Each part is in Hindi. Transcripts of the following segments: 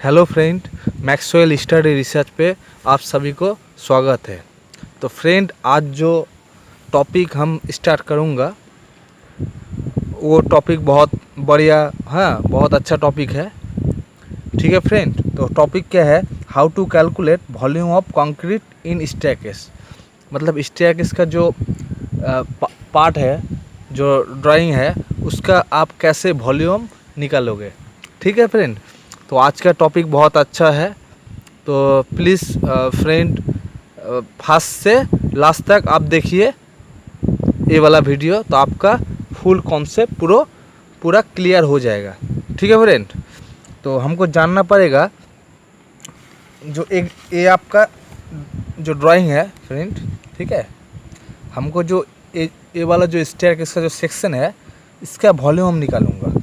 Hello friend, Maxwell study research पे आप सभी को स्वागत है। तो फ्रेंड, आज जो टॉपिक हम स्टार्ट करूँगा वो टॉपिक बहुत बढ़िया, हाँ बहुत अच्छा टॉपिक है। ठीक है फ्रेंड, तो टॉपिक क्या है? How to calculate volume of concrete in staircase. मतलब स्टेयरकेस का जो पार्ट है, जो ड्राइंग है, उसका आप कैसे वॉल्यूम निकालोगे। ठीक है फ्रेंड, तो आज का टॉपिक बहुत अच्छा है। तो प्लीज़ फ्रेंड, फर्स्ट से लास्ट तक आप देखिए ये वाला वीडियो, तो आपका फुल कॉन्सेप्ट पूरा क्लियर हो जाएगा। ठीक है फ्रेंड, तो हमको जानना पड़ेगा जो एक ये आपका जो ड्राइंग है फ्रेंड, ठीक है, हमको जो ये वाला जो स्टेयरकेस का जो सेक्शन है, इसका वॉल्यूम हम निकालूंगा।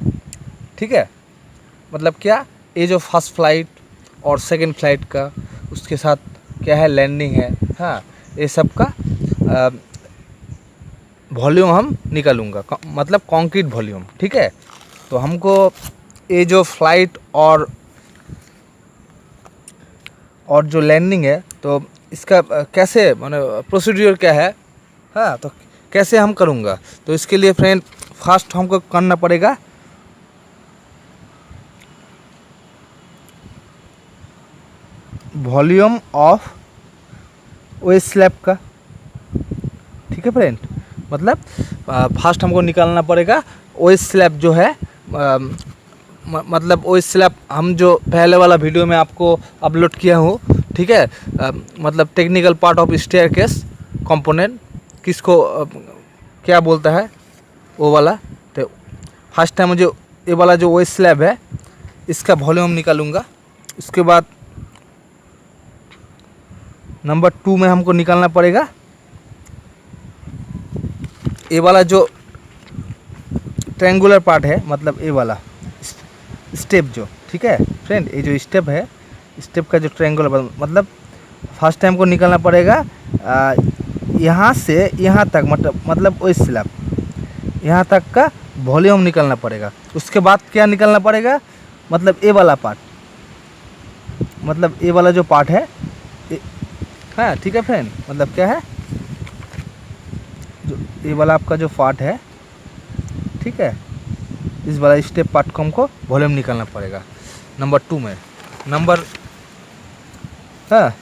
ठीक है, मतलब क्या, ये जो फर्स्ट फ्लाइट और सेकंड फ्लाइट का, उसके साथ क्या है, लैंडिंग है, हाँ, ये सब का वॉल्यूम हम निकालूंगा, मतलब कंक्रीट वॉल्यूम। ठीक है, तो हमको ये जो फ्लाइट और जो लैंडिंग है, तो इसका कैसे, माने प्रोसीड्यूर क्या है, हाँ, तो कैसे हम करूँगा। तो इसके लिए फ्रेंड फर्स्ट हमको करना पड़ेगा वॉल्यूम ऑफ वेस्ट स्लैब का। ठीक है फ्रेंड, मतलब फर्स्ट हमको निकालना पड़ेगा वेस्ट स्लैब जो है, मतलब वेस्ट स्लैब हम जो पहले वाला वीडियो में आपको अपलोड किया हूँ। ठीक है, मतलब technical part of staircase component किसको क्या बोलता है, वो वाला। तो फर्स्ट टाइम जो ये वाला जो वेस्ट स्लैब है, इसका वॉल्यूम निकालूंगा। उसके बाद नंबर 2 में हमको निकालना पड़ेगा ये वाला जो ट्रायंगुलर पार्ट है, मतलब ये वाला स्टेप जो, ठीक है फ्रेंड, ये जो स्टेप है, स्टेप का जो ट्रायंगुलर, मतलब फर्स्ट टाइम को निकालना पड़ेगा यहाँ से यहाँ तक, मतलब वो स्लैब यहाँ तक का वॉल्यूम निकालना पड़ेगा। उसके बाद क्या निकालना पड़ेगा, मतलब ये वाला पार्ट, मतलब ये वाला जो पार्ट है, हाँ ठीक है फ्रेंड, मतलब क्या है, जो ये वाला आपका जो पार्ट है, ठीक है, इस वाला स्टेप पार्ट को हमको वॉल्यूम निकालना पड़ेगा नंबर 2 में। नंबर, हाँ,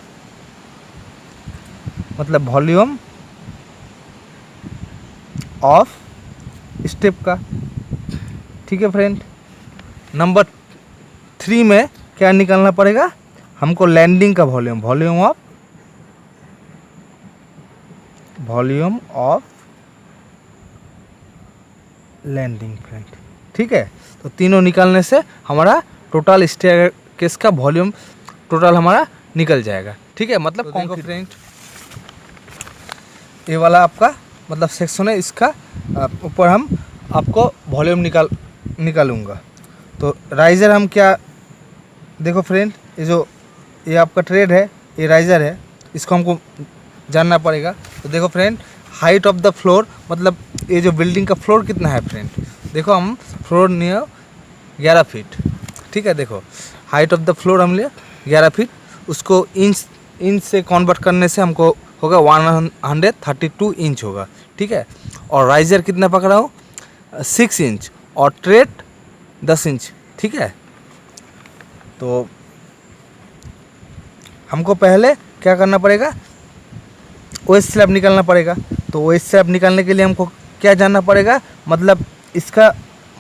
मतलब वॉल्यूम ऑफ स्टेप का। ठीक है फ्रेंड, नंबर 3 में क्या निकालना पड़ेगा हमको, लैंडिंग का volume, volume of landing friend. ठीक है, तो तीनों निकालने से हमारा टोटल स्टेयरकेस का वॉल्यूम टोटल हमारा निकल जाएगा। ठीक है, मतलब कंक्रीट फ्रेंड, ये वाला आपका मतलब सेक्शन है, इसका ऊपर हम आपको वॉल्यूम निकालूंगा। तो राइजर हम क्या, देखो फ्रेंड, ये आपका ट्रेड है, ये राइजर है, इसको हमको जानना पड़ेगा। तो देखो friend, height of the floor, मतलब ये जो बिल्डिंग का फ्लोर कितना है फ्रेंड, देखो हम फ्लोर लिए 11 फीट। ठीक है, देखो हाइट ऑफ द फ्लोर हम लिए 11 फीट, उसको इंच से कन्वर्ट करने से हमको होगा 132 इंच होगा। ठीक है, और राइजर कितना पकड़ा हो, 6 इंच, और ट्रेड 10 इंच। ठीक है, तो हमको पहले क्या करना पड़ेगा, वेस्ट स्लैब निकालना पड़ेगा। तो वेस्ट स्लैब निकालने के लिए हमको क्या जानना पड़ेगा, मतलब इसका,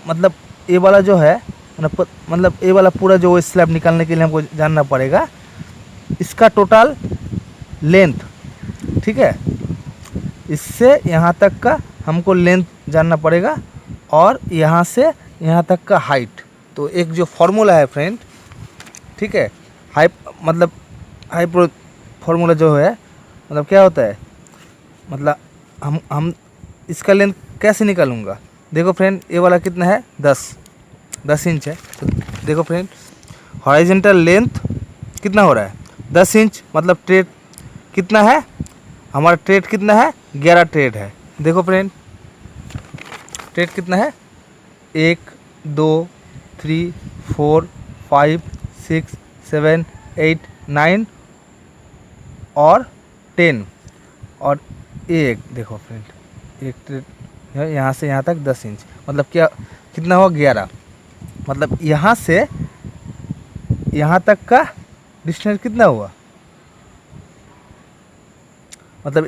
मतलब ये वाला जो है, मतलब ये वाला पूरा जो वेस्ट स्लैब निकालने के लिए हमको जानना पड़ेगा इसका टोटल लेंथ। ठीक है, इससे यहाँ तक का हमको लेंथ जानना पड़ेगा, और यहाँ से यहाँ तक का हाइट। तो एक जो फॉर्मूला है फ्रेंड, ठीक है, मतलब फॉर्मूला जो है, मतलब क्या होता है, मतलब हम इसका लेंथ कैसे निकालूंगा। देखो फ्रेंड, ये वाला कितना है, 10 इंच है। तो देखो फ्रेंड, हॉरिजॉन्टल लेंथ कितना हो रहा है, 10 इंच, मतलब ट्रेड कितना है, हमारा ट्रेड कितना है, 11 ट्रेड है। देखो फ्रेंड, ट्रेड कितना है, 1 2 3 4 5 6 7, 8, 9 और 10 और एक देखो फ्रेंड एक यहाँ से यहाँ तक 10 इंच, मतलब क्या कितना हुआ 11। मतलब यहाँ से यहाँ तक का डिस्टेंस कितना हुआ, मतलब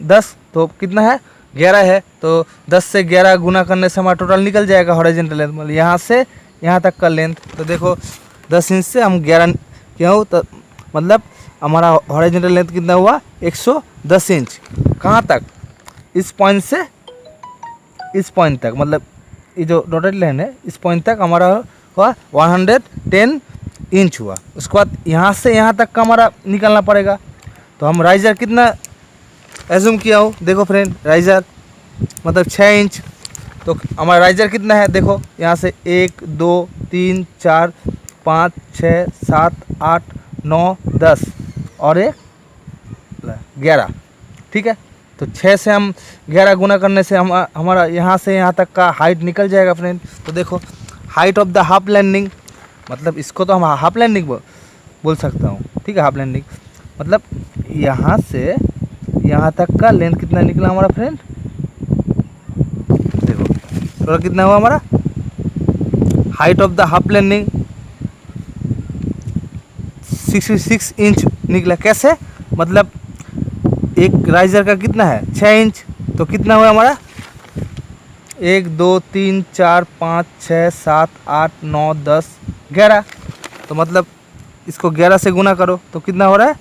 10 तो कितना है 11 है, तो 10 से 11 गुना करने से हमारा टोटल निकल जाएगा हॉरिजॉन्टल लेंथ, मतलब यहाँ से यहाँ तक का लेंथ। तो देखो 10 इंच से हम 11 क्या हो, तो मतलब हमारा हॉरिजॉन्टल लेंथ कितना हुआ 110 इंच। कहाँ तक, इस पॉइंट से इस पॉइंट तक, मतलब ये जो डॉटेड लाइन है इस पॉइंट तक हमारा हुआ 110 इंच हुआ। उसके बाद यहाँ से यहाँ तक का हमारा निकलना पड़ेगा। तो हम राइजर कितना एज्यूम किया हो, देखो फ्रेंड राइजर मतलब 6 इंच। तो हमारा राइजर कितना है, देखो यहाँ से 1 2 3 4 5 6 7 8 9 10 और 11, ठीक है। तो 6 से हम 11 गुना करने से हमारा यहाँ से यहाँ तक का हाइट निकल जाएगा फ्रेंड। तो देखो height of the half landing, मतलब इसको तो हम हाफ लैंडिंग बोल सकता हूँ, ठीक है। हाफ लैंडिंग मतलब यहाँ से यहाँ तक का लेंथ कितना निकला हमारा फ्रेंड, देखो टोटल कितना हुआ हमारा height of the half landing 66 inch निकला। कैसे, मतलब एक राइजर का कितना है 6 इंच, तो कितना हुआ हमारा 1 2 3 4 5 6 7 8 9 10 11। तो मतलब इसको 11 से गुना करो तो कितना हो रहा है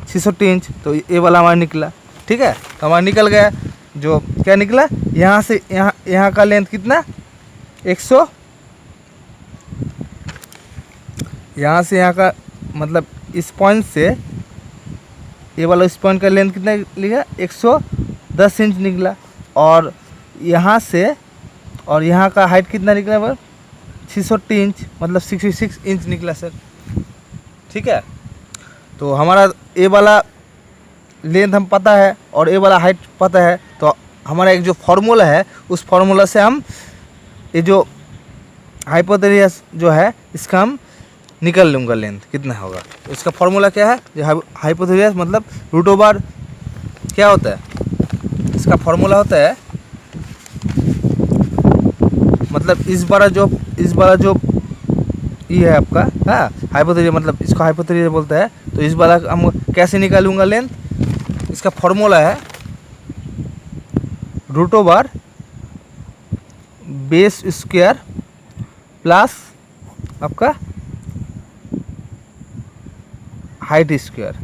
66 इंच। तो ये वाला हमारा निकला, ठीक है। तो हमारा निकल गया, जो क्या निकला यहाँ से यहाँ का लेंथ कितना 100, यहाँ से यहाँ का मतलब इस पॉइंट से ये वाला इस पॉइंट का लेंथ कितना लिखा 110 इंच निकला। और यहाँ से और यहाँ का हाइट कितना निकला बस 66 इंच, मतलब 66 इंच निकला सर, ठीक है। तो हमारा ए वाला लेंथ हम पता है और ए वाला हाइट पता है। तो हमारा एक जो फार्मूला है उस फार्मूला से हम ये जो हाइपोथेसिस जो है इसका हम निकल लूँगा लेंथ कितना होगा। तो इसका फार्मूला क्या है, जो हाइपोथेसिस मतलब रूट ओवर क्या होता है, इसका फार्मूला होता है मतलब इस बार जो ये है आपका, हाँ हाइपोथेसिस मतलब इसको हाइपोथेसिस बोलता है। तो इस बार हम कैसे निकालूंगा लेंथ, इसका फार्मूला है root over base square plus आपका हाइट स्क्वायर,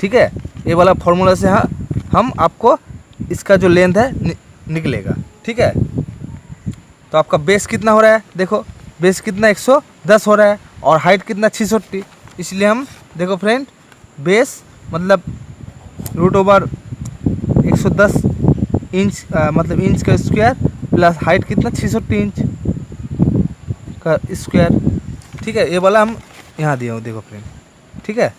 ठीक है। ये वाला फार्मूला से हम आपको इसका जो लेंथ है निकलेगा, ठीक है। तो आपका बेस कितना हो रहा है, देखो बेस कितना 110 हो रहा है और हाइट कितना 66, इसलिए हम देखो फ्रेंड बेस मतलब रूट ओवर 110 इंच मतलब इंच का स्क्वायर प्लस हाइट कितना 66 इंच का स्क्वायर, ठीक है। ये वाला हम यहाँ दिया हूँ, देखो फ्रेंड, ठीक है।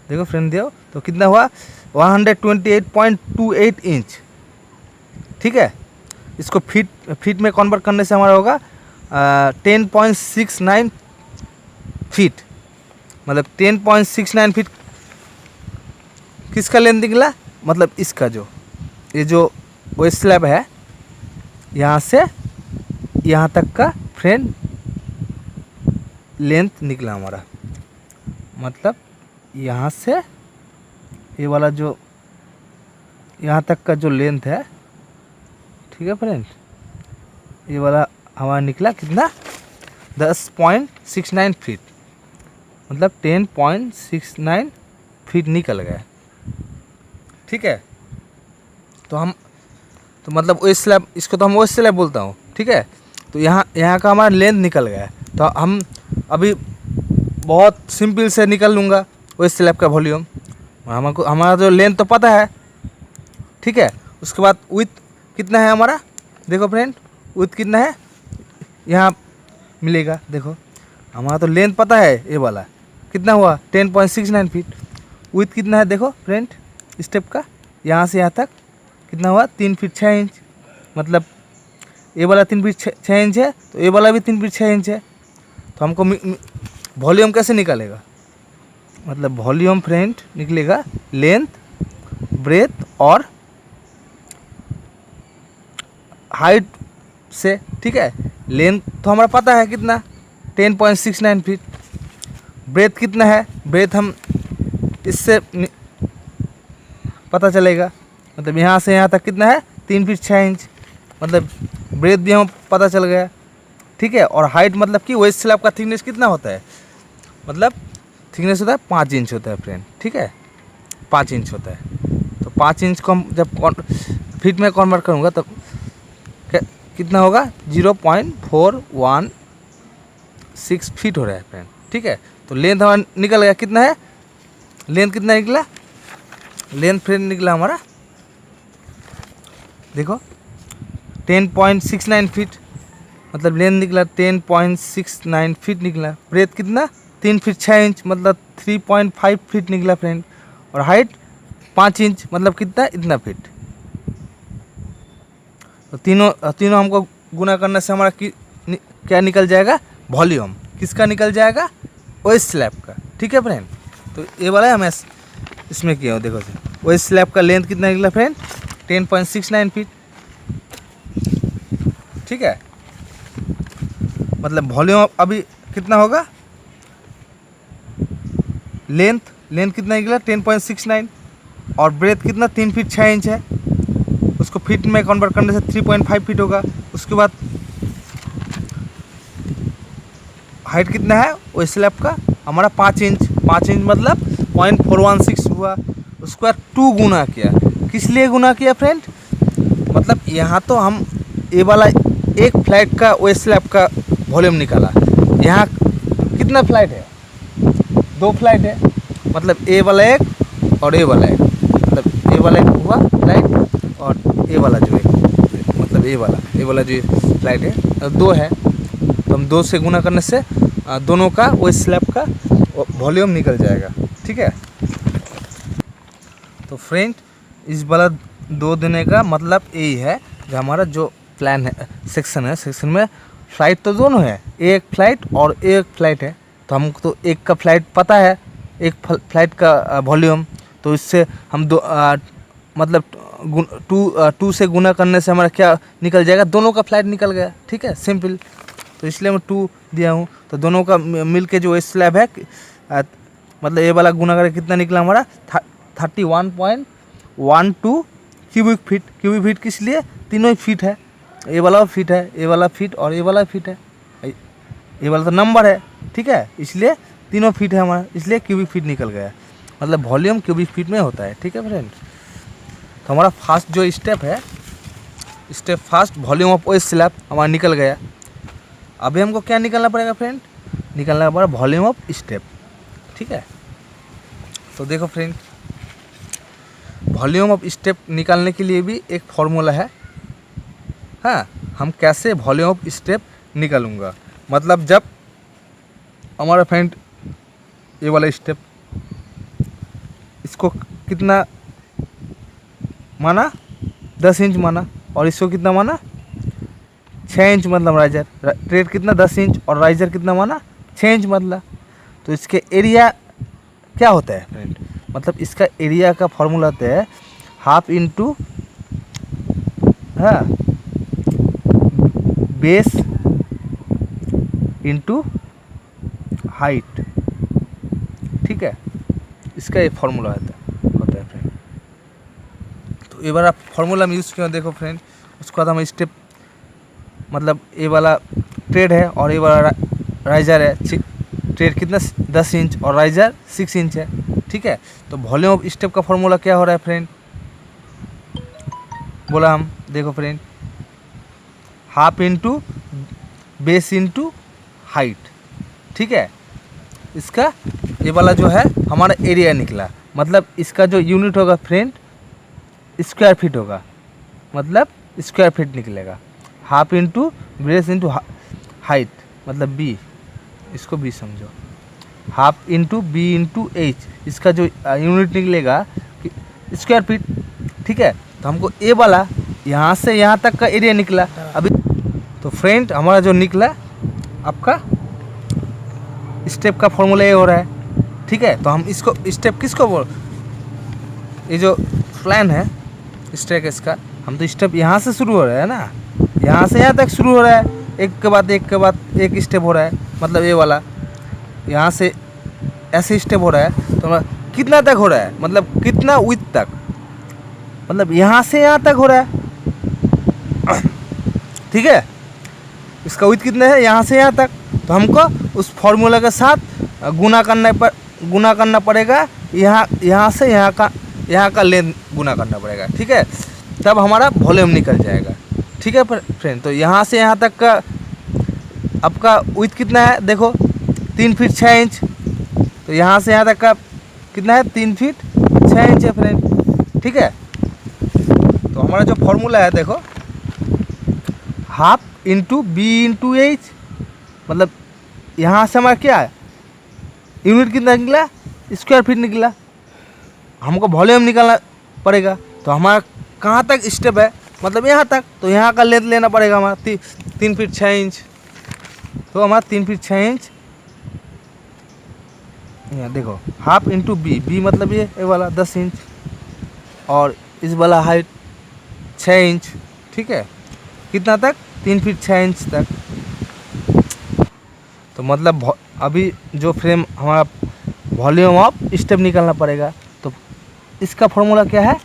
देखो फ्रेंड दिया तो कितना हुआ 128.28 इंच, ठीक है। इसको फीट में कन्वर्ट करने से हमारा होगा 10.69 फीट, मतलब 10.69 फीट किसका लेंथ निकला, मतलब इसका जो ये जो वो स्लैब है यहाँ से यहाँ तक का फ्रेंड लेंथ निकला हमारा। मतलब यहाँ से ये वाला जो यहाँ तक का जो लेंथ है, ठीक है फ्रेंड, ये वाला हमारा निकला कितना 10.69 फीट, मतलब 10.69 फीट निकल गया, ठीक है। तो मतलब वो स्लैब, इसको तो हम वो स्लैब बोलता हूँ, ठीक है। तो यहाँ का हमारा लेंथ निकल गया। तो हम अभी बहुत सिंपल से निकल लूँगा वो स्लैब का वॉल्यूम। हमको हमारा जो लेंथ तो पता है, ठीक है। उसके बाद विड्थ कितना है हमारा, देखो फ्रेंड विड्थ कितना है यहाँ मिलेगा, देखो हमारा तो लेंथ पता है, ये वाला कितना हुआ 10.69 फीट। विड्थ कितना है देखो फ्रेंड स्टेप का, यहाँ से यहाँ तक कितना हुआ 3 फीट 6 इंच, मतलब ये वाला 3 फीट 6 इंच है तो ये वाला भी 3 फीट 6 इंच है। तो हमको वॉल्यूम कैसे निकालेगा, मतलब वॉल्यूम फ्रेंड निकलेगा लेंथ, ब्रेथ और हाइट से, ठीक है। लेंथ तो हमारा पता है कितना 10.69 फीट, ब्रेथ कितना है, ब्रेथ हम इससे पता चलेगा, मतलब यहाँ से यहाँ तक कितना है 3 फीट 6 इंच, मतलब ब्रेथ भी हमें पता चल गया, ठीक है। और हाइट मतलब कि वेस्ट स्लैब का थिकनेस कितना होता है, मतलब थिकनेस होता है 5 इंच होता है फ्रेंड, ठीक है, 5 इंच होता है। तो 5 इंच को हम जब फीट में कन्वर्ट करूँगा तो कितना होगा 0.416 फीट हो रहा है फ्रेंड, ठीक है। तो लेंथ हमारा निकल गया, कितना है लेंथ, कितना निकला लेंथ फ्रेंड निकला हमारा, देखो 10.69 फीट, मतलब लेंथ निकला 10.69 फीट निकला। ब्रेथ कितना 3 फीट 6 इंच, मतलब 3.5 फीट निकला फ्रेंड। और हाइट 5 इंच, मतलब कितना इतना फीट। तो तीनों हमको गुना करने से हमारा क्या निकल जाएगा, वॉल्यूम किसका निकल जाएगा, वेस्ट स्लैब का, ठीक है फ्रेंड। तो ये वाला हमें इसमें किया हो, देखो वेस्ट स्लैब का लेंथ कितना निकला फ्रेंड 10.69 फीट, ठीक है। मतलब वॉल्यूम अभी कितना होगा, लेंथ कितना निकला 10.69 और ब्रेथ कितना 3 फीट 6 इंच है, उसको फीट में कन्वर्ट करने से 3.5 फीट होगा। उसके बाद हाइट कितना है वो स्लैब का हमारा 5 इंच मतलब 0.416 हुआ। उसके बाद 2 गुना किया, किस लिए गुना किया फ्रेंड, मतलब यहाँ तो हम ये वाला एक फ्लाइट का वो स्लैब का वॉल्यूम निकाला, यहाँ कितना फ्लाइट है 2 फ्लाइट है, मतलब ए वाला एक और ए वाला एक, मतलब ए वाला एक हुआ फ्लाइट और ए वाला जो है, मतलब ए वाला जो फ्लाइट है 2 है। तो हम 2 से गुना करने से दोनों का वो स्लैब का वॉल्यूम निकल जाएगा, ठीक है। तो फ्रेंड इस वाला 2 देने का मतलब यही है कि हमारा जो प्लान है, सेक्शन है, सेक्शन में फ्लाइट तो दोनों है, एक फ्लाइट और एक फ्लाइट है। तो हमको तो एक का फ्लाइट पता है, एक फ्लाइट का वॉल्यूम, तो इससे हम मतलब 2 से गुना करने से हमारा क्या निकल जाएगा, दोनों का फ्लाइट निकल गया, ठीक है, सिंपल। तो इसलिए मैं 2 दिया हूँ। तो दोनों का मिल के जो स्लैब है, मतलब ये वाला गुना करके कितना निकला हमारा 31.12 क्यूबिक फीट। क्यूबिक फीट किस लिए, तीनों ही फीट है, ये वाला फीट है, ये वाला फीट और ये वाला फीट है, ये वाला तो नंबर है, ठीक है, इसलिए तीनों फीट है हमारा, इसलिए क्यूबिक फीट निकल गया, मतलब वॉल्यूम क्यूबिक फीट में होता है, ठीक है फ्रेंड। तो हमारा फर्स्ट जो स्टेप है, step first volume of waste slab हमारा निकल गया। अभी हमको क्या निकालना पड़ेगा फ्रेंड, निकालना पड़ेगा वॉल्यूम ऑफ स्टेप, ठीक है। तो देखो फ्रेंड, वॉल्यूम ऑफ स्टेप निकालने के लिए भी एक फॉर्मूला है। हाँ, हम कैसे वॉल्यूम ऑफ स्टेप निकालूंगा, मतलब जब हमारा फ्रेंड ये वाला स्टेप, इसको कितना माना 10 इंच माना, और इसको कितना माना 6 इंच, मतलब राइजर ट्रेड कितना 10 इंच और राइजर कितना माना 6 इंच मतलब। तो इसके एरिया क्या होता है फ्रेंड, मतलब इसका एरिया का फॉर्मूला होता है half into base into height, ठीक है, इसका ये फॉर्मूला होता है फ्रेंड। तो ये वाला फॉर्मूला में यूज़ किया, देखो फ्रेंड। उसके बाद हम स्टेप, मतलब ये वाला ट्रेड है और ये वाला राइजर है, ट्रेड कितना 10 इंच और राइजर 6 इंच है, ठीक है। तो वॉल्यूम ऑफ स्टेप का फॉर्मूला क्या हो रहा है फ्रेंड, बोला हम, देखो friend, half into base into height, ठीक है। इसका ये वाला जो है हमारा एरिया निकला, मतलब इसका जो यूनिट होगा फ्रेंड स्क्वायर फीट होगा, मतलब स्क्वायर फीट निकलेगा। Half into base into height, मतलब बी, इसको बी समझो, half into B into H, इसका जो यूनिट निकलेगा स्क्वायर फीट, ठीक है। तो हमको ए वाला यहाँ से यहाँ तक का एरिया निकला अभी। तो फ्रेंड हमारा जो निकला आपका स्टेप का फॉर्मूला ये हो रहा है, ठीक है। तो हम इसको स्टेप किसको बोल, ये जो प्लान है स्टेप इसका, हम तो स्टेप यहाँ से शुरू हो रहा है ना, यहाँ से यहाँ तक शुरू हो रहा है, एक के बाद एक के बाद एक स्टेप हो रहा है, मतलब ये वाला यहाँ से ऐसे स्टेप हो रहा है। तो कितना तक हो रहा है, मतलब कितना विथ तक, मतलब यहाँ से यहाँ तक हो रहा है, ठीक है। इसका विथ कितना है, यहाँ से यहाँ तक। तो हमको उस फॉर्मूला के साथ गुना करना पड़ेगा, यहाँ से यहाँ का लेंथ गुना करना पड़ेगा, ठीक है। तब हमारा वॉल्यूम निकल जाएगा, ठीक है फ्रेंड। तो यहाँ से यहाँ तक का आपका विथ कितना है, देखो 3 फीट 6 इंच। तो यहाँ से यहाँ तक का कितना है, 3 फीट 6 इंच है फ्रेंड, ठीक है। तो हमारा जो फॉर्मूला है देखो, half into B into H, मतलब यहाँ से हमारा क्या है, यूनिट कितना निकला, स्क्वायर फीट निकला। हमको वॉल्यूम निकालना पड़ेगा। तो हमारा कहाँ तक स्टेप है, मतलब यहाँ तक। तो यहाँ का लेंथ लेना पड़ेगा हमारा 3 फीट 6 इंच। तो हमारा 3 फीट 6 इंच, यहाँ देखो हाफ इंटू बी मतलब ये वाला 10 इंच, और इस वाला हाइट 6 इंच, ठीक है। कितना तक, 3 फीट 6 इंच तक। तो मतलब अभी जो फ्रेम हमारा वॉल्यूम ऑफ स्टेप निकालना पड़ेगा। तो इसका फॉर्मूला क्या है,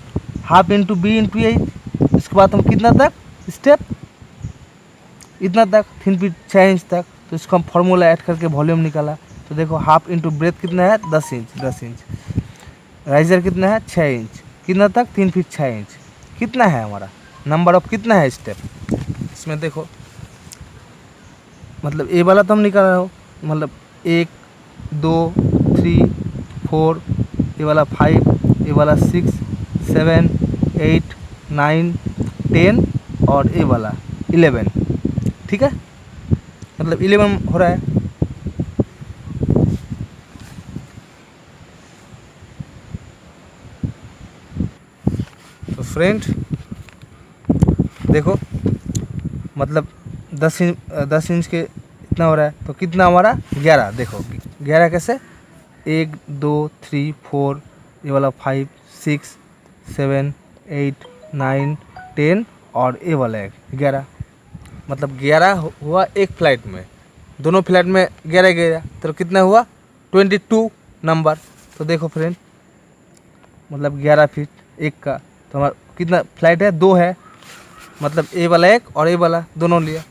half into B into H. इसके बाद हम कितना तक स्टेप, इतना तक 3 फीट 6 इंच तक। तो इसको हम फॉर्मूला ऐड करके वॉल्यूम निकाला। तो देखो हाफ इंटू ब्रेथ कितना है, 10 इंच। राइजर कितना है, 6 इंच। कितना तक, 3 फीट 6 इंच। कितना है हमारा नंबर ऑफ, कितना है स्टेप इसमें देखो, मतलब ए वाला तो हम निकाल रहे हो, मतलब 1 2 3 4, ये वाला 5, ये वाला 6 7 8 9 10 और ये वाला 11, ठीक है। मतलब 11 हो रहा है। तो फ्रेंड देखो, मतलब 10 इंच के इतना हो रहा है। तो कितना हमारा 11, देखो 11 कैसे, 1 2 3 4, ये वाला 5 6 7 8 9 10 और ये वाला 11, मतलब 11 हुआ एक फ्लाइट में, दोनों फ्लाइट में 11 तो कितना हुआ 22 नंबर। तो देखो फ्रेंड, मतलब 11 फीट एक का, तो हमारा कितना फ्लाइट है, 2 है, मतलब ए वाला एक और ए वाला दोनों लिया,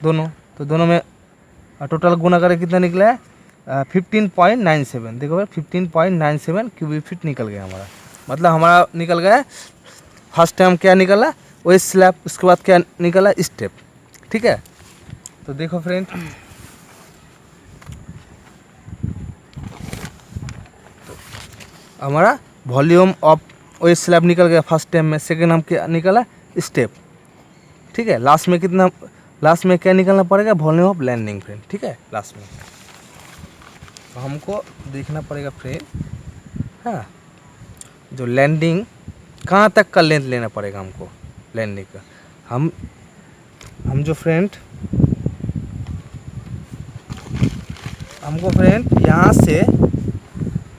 दोनों। तो दोनों में टोटल गुना करके कितना निकला है, 15.97। देखो भाई 15.97 क्यूबिक फीट निकल गया हमारा। मतलब हमारा निकल गया फर्स्ट टाइम क्या निकला, वही स्लैब, उसके बाद क्या निकला, स्टेप, ठीक है। तो देखो फ्रेंड, हमारा वॉल्यूम ऑफ वही स्लैब निकल गया फर्स्ट टाइम में। सेकेंड हम क्या निकला, स्टेप, ठीक है। लास्ट में कितना, लास्ट में क्या निकलना पड़ेगा, वॉल्यूम ऑफ लैंडिंग फ्रेंड, ठीक है लास्ट में। तो हमको देखना पड़ेगा फ्रेंड, हाँ, जो लैंडिंग कहाँ तक का लेंथ लेना पड़ेगा हमको, लैंडिंग का। हम जो फ्रेंड, हमको फ्रेंड यहाँ से,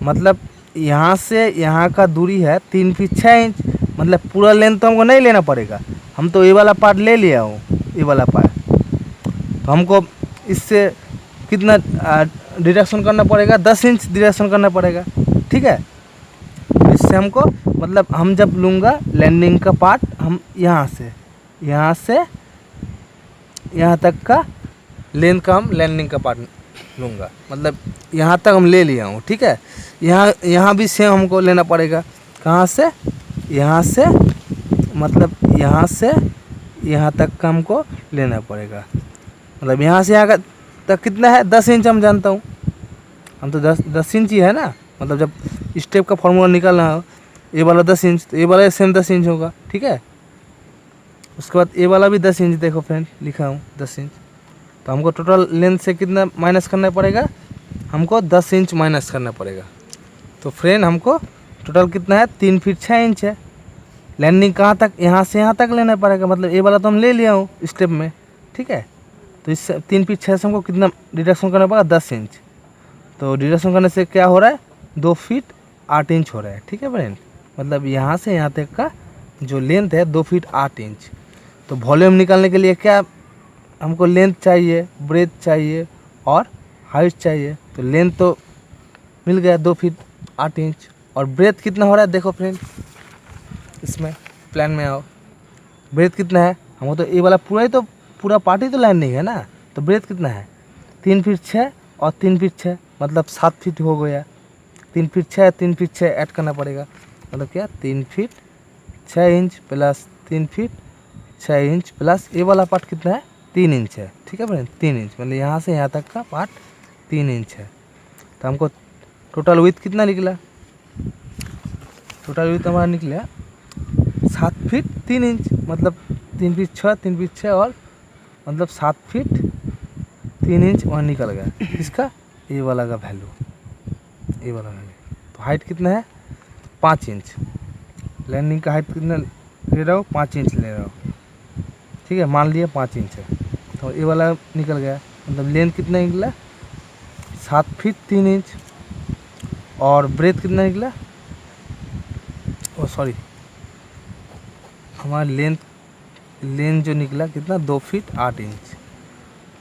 मतलब यहाँ से यहाँ का दूरी है 3 फीट 6 इंच, मतलब पूरा लेंथ तो हमको नहीं लेना पड़ेगा। हम तो ये वाला पार्ट ले लिया हूँ, ये वाला पार्ट। तो हमको इससे कितना डिडक्शन करना पड़ेगा, 10 इंच डिडक्शन करना पड़ेगा, ठीक है। इससे हमको, मतलब हम जब लूँगा लैंडिंग का पार्ट, हम यहाँ से यहाँ तक का लेंथ का हम लैंडिंग का पार्ट लूँगा, मतलब यहाँ तक हम ले लिया हूँ, ठीक है। यहाँ भी सेम हमको लेना पड़ेगा, कहाँ से, यहाँ से, मतलब यहाँ से यहाँ तक का हमको लेना पड़ेगा। मतलब यहाँ से यहाँ का तक कितना है, 10 इंच हम जानता हूँ, हम तो 10 इंच ही है ना। मतलब जब स्टेप का फॉर्मूला निकालना हो, ये वाला 10 इंच, तो ये वाला सेम 10 इंच होगा, ठीक है। उसके बाद ये वाला भी 10 इंच, देखो फ्रेंड लिखा हूँ 10 इंच। तो हमको टोटल लेंथ से कितना माइनस करना पड़ेगा, हमको 10 इंच माइनस करना पड़ेगा। तो फ्रेंड हमको टोटल कितना है, 3 फीट 6 इंच है। लैंडिंग कहाँ तक, यहाँ से यहाँ तक लेना पड़ेगा, मतलब ये वाला तो हम ले लिया हूँ स्टेप में, ठीक है। तो इससे 3 फीट 6 से हमको कितना डिडक्शन करना पड़ेगा, 10 इंच। तो डिडक्शन करने से क्या हो रहा है, 2 फीट 8 इंच हो रहा है। ठीक है फ्रेंड, मतलब यहाँ से यहाँ तक का जो लेंथ है 2 फीट 8 इंच। तो वॉल्यूम निकालने के लिए क्या हमको लेंथ चाहिए, ब्रेथ चाहिए और हाइट चाहिए। तो लेंथ तो मिल गया 2 फीट 8 इंच, और ब्रेथ कितना हो रहा है देखो फ्रेंड, इसमें प्लान में आओ, ब्रेथ कितना है, हमको तो ये वाला पूरा पार्ट ही तो लैंडिंग है ना। तो ब्रेथ कितना है, 3 फीट 6 और 3 फीट 6, मतलब 7 फीट हो गया। 3 फीट 6 3 फीट 6 ऐड करना पड़ेगा, मतलब क्या 3 feet 6 inch plus 3 feet 6 inch plus ये वाला पार्ट कितना है, 3 इंच है। ठीक है फ्रेंड, 3 इंच, मतलब यहाँ से यहाँ तक का पार्ट 3 इंच है। तो हमको टोटल विड्थ कितना निकला, टोटल विड्थ हमारा निकला 7 फीट 3 इंच, मतलब 3 फीट 6 3 फीट 6 और मतलब 7 फीट 3 इंच वहाँ निकल गया। इसका ये वाला का वैल्यू, ये वाला वैल्यू। तो हाइट कितना है, 5 इंच। लैंडिंग का हाइट कितना ले रहा हो, 5 इंच ले रहा हो। ठीक है, मान लिया 5 इंच है, तो ये वाला निकल गया। मतलब लेंथ कितना निकला, 7 फीट 3 इंच, और ब्रेथ कितना निकला, ओ सॉरी, हमारा लेंथ जो निकला कितना, 2 फीट 8 इंच,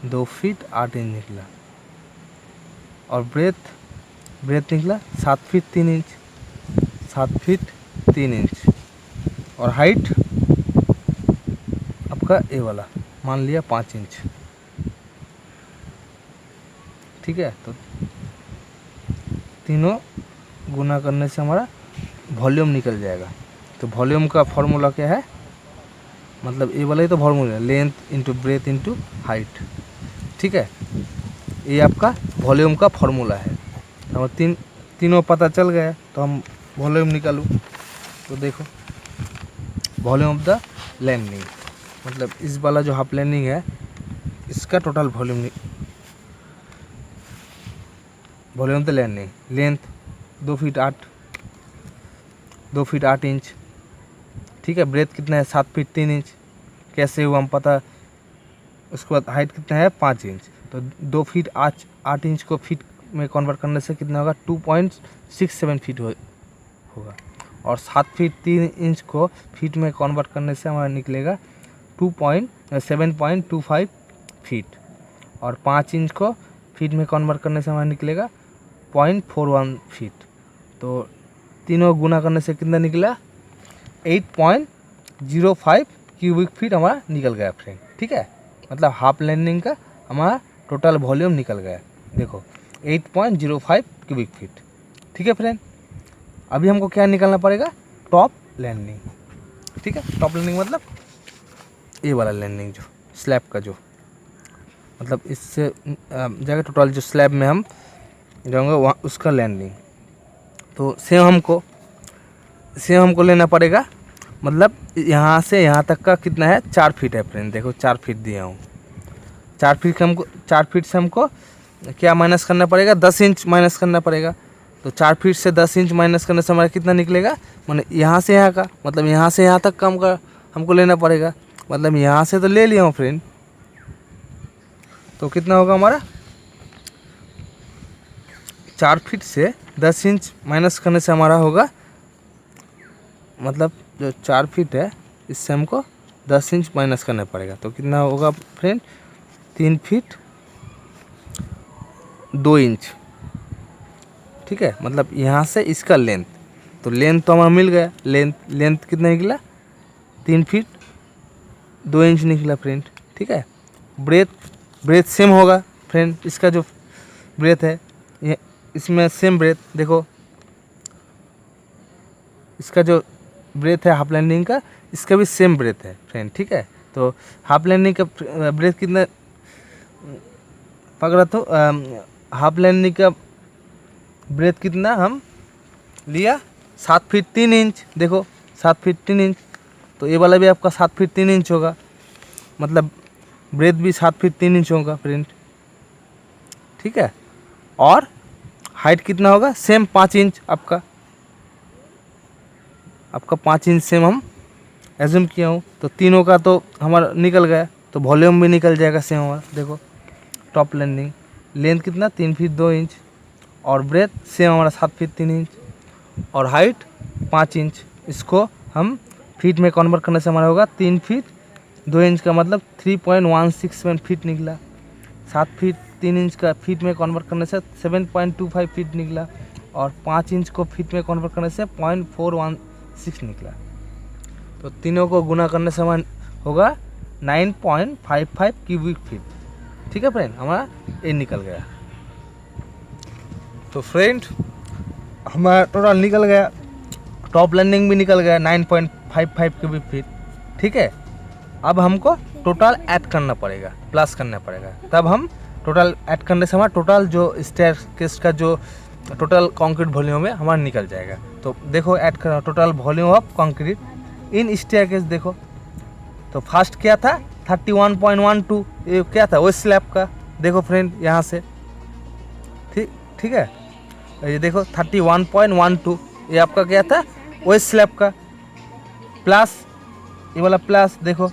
2 फीट 8 इंच निकला। और ब्रेथ निकला 7 फीट 3 इंच, 7 फीट 3 इंच। और हाइट आपका ए वाला मान लिया 5 इंच। ठीक है, तो तीनों गुना करने से हमारा वॉल्यूम निकल जाएगा। तो वॉल्यूम का फॉर्मूला क्या है, मतलब ये वाला ही तो फॉर्मूला है, length into breadth into height. ठीक है, ये आपका वॉल्यूम का फॉर्मूला है। तो तीनों पता चल गया, तो हम वॉल्यूम निकालूँ। तो देखो, वॉल्यूम ऑफ द लैंडिंग, मतलब इस वाला जो हाफ लैंडिंग है इसका total volume of the landing, length 2 feet 8 inch. ठीक है, ब्रेथ कितना है, 7 फीट 3 इंच, कैसे हुआ हम पता। उसके बाद हाइट कितना है, 5 इंच। तो 2 फीट 8 इंच को फीट में कन्वर्ट करने से कितना होगा, 2.67 फीट होगा। और 7 फीट 3 इंच को फीट में कन्वर्ट करने से हमारा निकलेगा 7.25 फीट। और 5 इंच को फीट में कन्वर्ट करने से हमारा निकलेगा 0.41 फीट। तो तीनों गुना करने से कितना निकला, 8.05 क्यूबिक फीट हमारा निकल गया फ्रेंड। ठीक है, मतलब हाफ लैंडिंग का हमारा टोटल वॉल्यूम निकल गया, देखो 8.05 क्यूबिक फीट। ठीक है फ्रेंड, अभी हमको क्या निकालना पड़ेगा, टॉप लैंडिंग। ठीक है, टॉप लैंडिंग मतलब ये वाला लैंडिंग जो स्लैब का, जो मतलब इससे जगह टोटल जो स्लैब में हम जाऊँगा वहाँ उसका लैंडिंग। तो सेम हमको लेना पड़ेगा, मतलब यहाँ से यहाँ तक का कितना है, 4 फीट है फ्रेंड। देखो 4 फीट दिया हूँ, 4 फीट से हमको क्या माइनस करना पड़ेगा, 10 इंच माइनस करना पड़ेगा। तो 4 फीट से 10 इंच माइनस करने से हमारा कितना निकलेगा, माने यहाँ से यहाँ का, मतलब यहाँ से यहाँ तक कम का हमको लेना पड़ेगा। मतलब यहाँ से तो ले लिया हूँ फ्रेंड, तो कितना होगा हमारा, 4 फीट से 10 इंच माइनस करने से हमारा होगा, मतलब जो 4 फीट है इससे हमको 10 इंच माइनस करना पड़ेगा। तो कितना होगा फ्रेंड, 3 फीट 2 इंच। ठीक है, मतलब यहाँ से इसका लेंथ, तो लेंथ तो हमारा मिल गया। लेंथ कितना निकला, 3 फीट 2 इंच निकला फ्रेंड। ठीक है, ब्रेथ सेम होगा फ्रेंड, इसका जो ब्रेथ है ये इसमें सेम ब्रेथ, देखो इसका जो ब्रेथ है हाफ लैंडिंग का, इसका भी सेम ब्रेथ है फ्रेंड। ठीक है, तो हाफ लैंडिंग का ब्रेथ कितना पकड़ा, तो हाफ लैंडिंग का ब्रेथ कितना हम लिया, 7 फीट 3 इंच। देखो 7 फीट 3 इंच, तो ये वाला भी आपका 7 फीट 3 इंच होगा, मतलब ब्रेथ भी 7 फीट 3 इंच होगा फ्रेंड। ठीक है, और हाइट कितना होगा, सेम 5 इंच आपका 5 इंच सेम हम एज्यूम किया हूँ। तो तीनों का तो हमारा निकल गया, तो वॉल्यूम भी निकल जाएगा सेम हमारा। देखो टॉप लैंडिंग, लेंथ कितना, 3 फीट 2 इंच, और ब्रेथ सेम हमारा 7 फीट 3 इंच और हाइट 5 इंच। इसको हम फीट में कन्वर्ट करने से हमारा होगा 3 फीट 2 इंच का मतलब 3.167 फीट निकला। 7 फीट 3 इंच का फीट में कन्वर्ट करने से 7.25 फीट निकला और 5 इंच को फीट में कन्वर्ट करने से 0.416 निकला। तो तीनों को गुना करने से हमारा होगा 9.55 क्यूबिक फीट। ठीक है फ्रेंड, हमारा ये निकल गया। तो फ्रेंड हमारा टोटल निकल गया, टॉप लैंडिंग भी निकल गया 9.55 क्यूबिक फीट। ठीक है, अब हमको टोटल ऐड करना पड़ेगा, प्लस करना पड़ेगा, तब हम टोटल ऐड करने से हमारा टोटल जो स्टेयरकेस का जो टोटल कंक्रीट वॉल्यूम है हमारा निकल जाएगा। तो देखो ऐड करना total volume of concrete in staircase. देखो तो फर्स्ट क्या था 31.12, ये क्या था वो स्लैब का। देखो फ्रेंड यहाँ से ठीक है, ये देखो 31.12 ये आपका क्या था वो स्लैब का, प्लस ये वाला प्लस देखो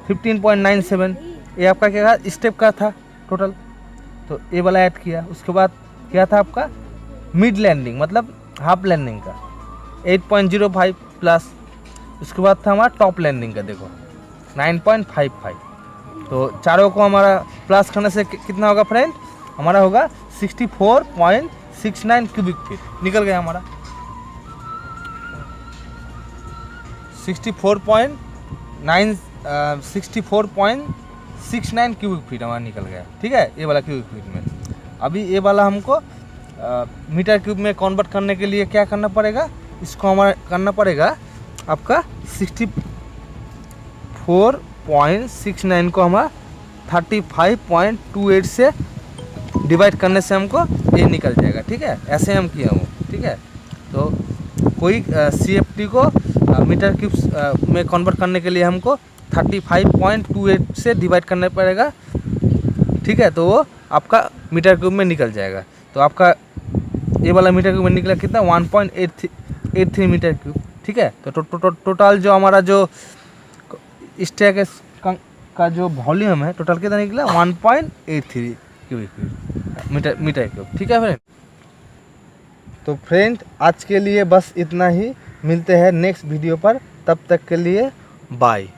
15.97 ये आपका क्या था स्टेप का था टोटल। तो ये वाला ऐड किया। उसके बाद क्या था आपका मिड लैंडिंग मतलब हाफ लैंडिंग का 8.05 प्लस। उसके बाद था हमारा टॉप लैंडिंग का देखो 9.55। तो चारों को हमारा प्लस करने से कितना होगा फ्रेंड, हमारा होगा 64.69 क्यूबिक फीट निकल गया हमारा। 64.69 क्यूबिक फीट हमारा निकल गया। ठीक है, ये वाला क्यूबिक फीट में। अभी ये वाला हमको मीटर क्यूब में कन्वर्ट करने के लिए क्या करना पड़ेगा, इसको हमारा करना पड़ेगा आपका 64.69 को हमारा 35.28 से डिवाइड करने से हमको ये निकल जाएगा। ठीक है, ऐसे हम किया हूँ। ठीक है, तो कोई CFT को मीटर क्यूब में कन्वर्ट करने के लिए हमको 35.28 से डिवाइड करना पड़ेगा। ठीक है, तो वो आपका मीटर क्यूब में निकल जाएगा। तो आपका ये वाला मीटर क्यूब में निकला कितना 1.83 मीटर क्यूब। ठीक है, तो टोटल जो हमारा जो स्टेयरकेस का जो वॉल्यूम है टोटल कितना निकला 1.83 क्यूबिक मीटर क्यूब। ठीक है फ्रेंड, तो फ्रेंड आज के लिए बस इतना ही, मिलते हैं नेक्स्ट वीडियो पर, तब तक के लिए बाय।